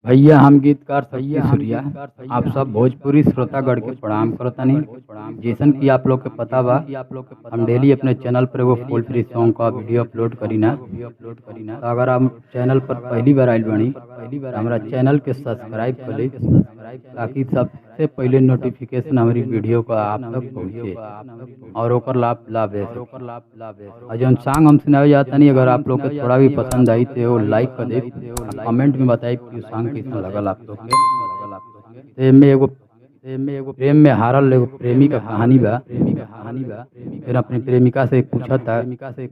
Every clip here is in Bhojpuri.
भैया हम गीतकार सैया सूर्या आप सब भोजपुरी श्रोतागण के प्रणाम करतानी। जैसन कि आप लोग के पता बा, हम डेली अपने चैनल पर एगो फुल फ्री सॉन्ग का वीडियो अपलोड करीना। तो अगर हम चैनल पर पहली बार आइल बानी तो हमारा चैनल के सब्सक्राइब कर ली, ताकि सबसे पहले नोटिफिकेशन हमारी वीडियो का आप तक पहुँचे और ओकर लाभ लाभ ले सके। और जौन सॉन्ग हम सुनावे जाता नहीं, अगर आप लोग के थोड़ा भी पसंद आई तो वो लाइक कर दे, कमेंट में बताई कि सॉन्ग कैसा लगल आप लोग के। एमे एगो प्रेम में हारल एगो प्रेमी का कहानी बा। फिर अपनी प्रेमिका से पूछता,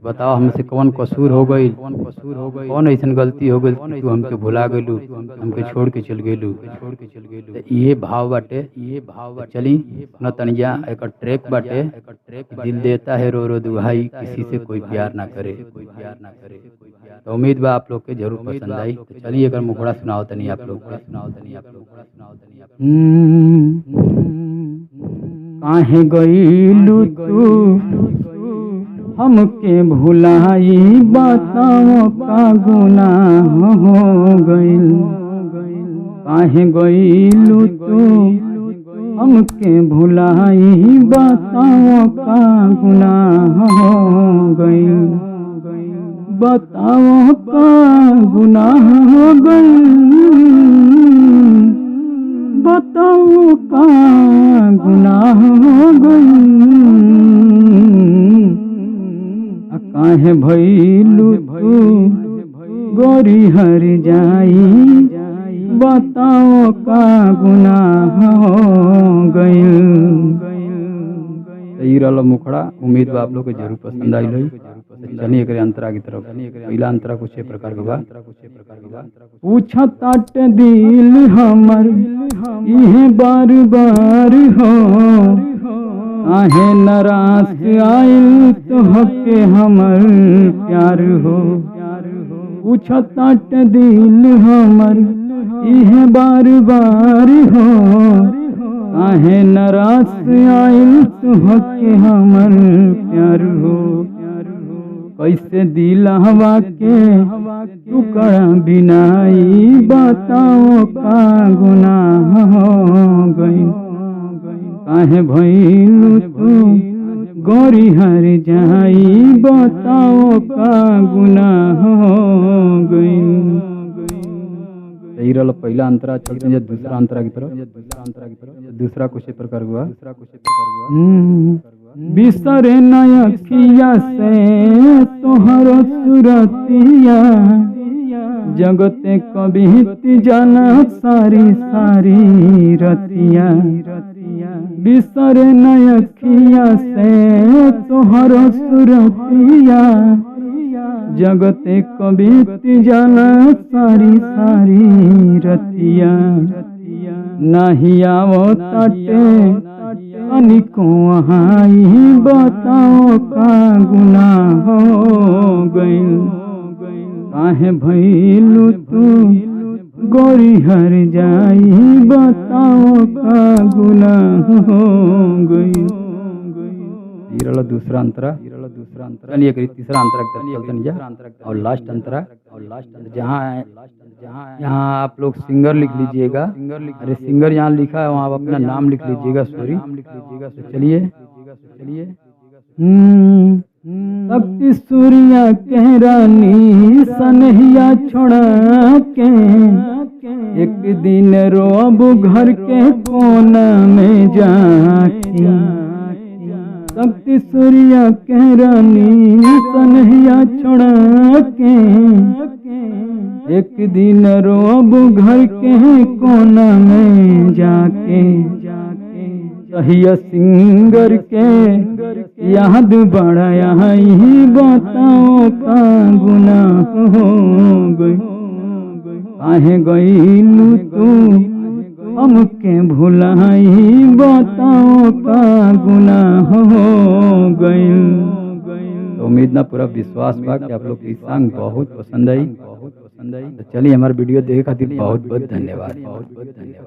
बताओ हमसे कौन कसूर हो गई, कौन ऐसा गलती हो गई कि तू हमके भुला गलू, हमके छोड़ के चल गेलू। ये भाव बाटे, चली न तनिया एक ट्रैक बाटे, दिल देता है रो रो दुहाई, किसी से कोई प्यार ना करे। तो उम्मीद बा आप लोग के जरूर पसंद आई। तो चलिए अगर मुखड़ा सुनाओ तनी आप लोग के। काहे गईलू तू हमके भुलाई, बताओ का गुनाह हो गईल। काहे गईलू तू हमके भुलाई, बताओ का गुनाह हो गईल। बताओ का गुनाह हो गईल, बताओ का गुनाह हो गईल। काहे भइलू तू गोरी हर जाई, बताओ का गुनाह हो गईल। सही रहल मुखड़ा। उम्मीद बा आप लोग के जरूर पसंद आई होई। चलिए एकरे अंतरा की तरफ। पहला अंतरा कुछ प्रकार के बा। पूछताट दिल हमर इहे बार बार हो, काहे नाराज आइल तोहके हमर प्यार हो। पूछताट दिल हमर इहे बार बार हो, काहे नाराज आइल तोहके हमर प्यार हो। कैसे दिलवा के टुकड़ा बिनाई, बताओ का गुनाह हो गईल। काहे भइलू तू गोरी हर जाई, बताओ का गुनाह हो गईल। सही रहल पहला अंतरा। चलते हैं दूसरा अंतरा की तरफ। दूसरा कुछ प्रकार हुआ। बिसरे नयखिया से तोहर सुरतिया, जगते कभी जाना सारी सारी रतिया। बिसरे नयखिया से तोहर सुरतिया, जगते कभी जाना सारी सारी रतिया। नहीं आवो ताटे अनिको हाई, बताओ का गुनाह हो गईल। काहे भइलू तू गोरी हर जाई, बताओ का गुनाह हो गईल। दूसरा अंतरा। चलिए तीसरा अंतरा और लास्ट अंतरा। जहाँ यहाँ आप लोग सिंगर लिख लीजिएगा। अरे सिंगर यहाँ लिखा है वहाँ अपना नाम लिख लीजिएगा। सॉरी। चलिए शक्ति सूर्या के रानी सनहिया छोड़ा के, एक दिन रोब घर के कोना में जाके। शक्ति सूर्या के रानी सनहिया छोड़ा के, एक दिन रोब घर के कोना में जाके। सहिया सिंगर के याद बड़ा आई, बताओ का गुनाह हो गई। काहे गईलू तू हमके भुलाई, बताओ का गुनाह हो गईल। तो उम्मीद ना पूरा विश्वास बा कि आप लोग की सॉन्ग बहुत पसंद आई। तो चलिए हमारे वीडियो देखे खातिर बहुत बहुत धन्यवाद।